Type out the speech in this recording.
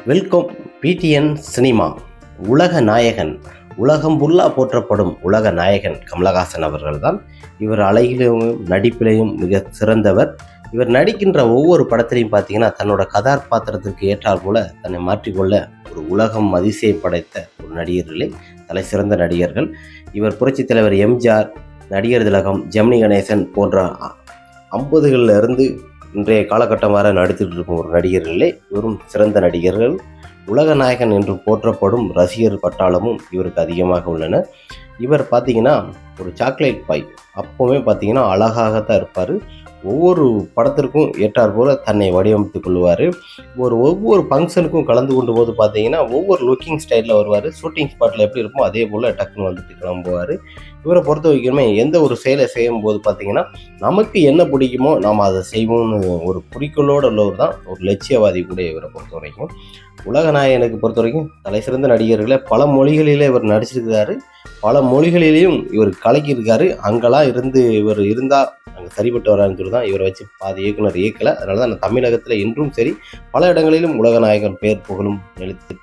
Welcome PTN cinema. உலக நாயகன், உலகம் ஃபுல்லாக போற்றப்படும் உலக நாயகன் கமலஹாசன் அவர்கள் தான். இவர் அழகிலும் நடிப்பிலையும் மிக சிறந்தவர். இவர் நடிக்கின்ற ஒவ்வொரு படத்திலையும் பார்த்தீங்கன்னா தன்னோட கதாபாத்திரத்திற்கு ஏற்றால் போல தன்னை மாற்றிக்கொள்ள ஒரு உலகம் அதிசயம் படைத்த ஒரு நடிகர்களே தலை சிறந்த நடிகர்கள். இவர் புரட்சித் தலைவர் எம்ஜிஆர், நடிகர் திலகம், ஜெமினி கணேசன் போன்ற 50களில் இருந்து இன்றைய காலகட்டம் வரை நடித்துட்டு இருக்கும் ஒரு நடிகர்களே இவரும் சிறந்த நடிகர்கள். உலக நாயகன் என்று போற்றப்படும் ரசிகர் பட்டாளமும் இவருக்கு அதிகமாக உள்ளன. இவர் பார்த்தீங்கன்னா ஒரு சாக்லேட் பாய், அப்போவுமே பார்த்தீங்கன்னா அழகாகத்தான் இருப்பார். ஒவ்வொரு படத்திற்கும் ஏற்றார் போல தன்னை வடிவமைத்துக் கொள்வார். ஒவ்வொரு ஃபங்க்ஷனுக்கும் கலந்து கொண்டு போது பார்த்தீங்கன்னா ஒவ்வொரு லுக்கிங் ஸ்டைலில் வருவார். ஷூட்டிங் ஸ்பாட்டில் எப்படி இருக்குமோ அதே போல் டக்குன்னு வந்துட்டு கிளம்புவார். இவரை பொறுத்த வரைக்குமே எந்த ஒரு செயலை செய்யும் போது பார்த்தீங்கன்னா நமக்கு என்ன பிடிக்குமோ நாம் அதை செய்வோம்னு ஒரு குறிக்கோளோடு உள்ளவர் தான், ஒரு லட்சியவாதி கூட இவரை பொறுத்த வரைக்கும். உலக நாயகனுக்கு பொறுத்த வரைக்கும் தலை சிறந்த நடிகர்களை பல மொழிகளிலே இவர் நடிச்சிருக்கிறாரு. பல மொழிகளிலேயும் இவர் கலக்கியிருக்காரு. அங்கெல்லாம் இருந்து இவர் இருந்தால் அங்கே சரிப்பட்டு வரான்னு சொல்லி தான் இவரை வச்சு பாதி இயக்குனர் இயக்கலை. அதனால தான் தமிழகத்தில் இன்றும் சரி பல இடங்களிலும் உலக நாயகன் பெயர் புகழும் நிலைத்து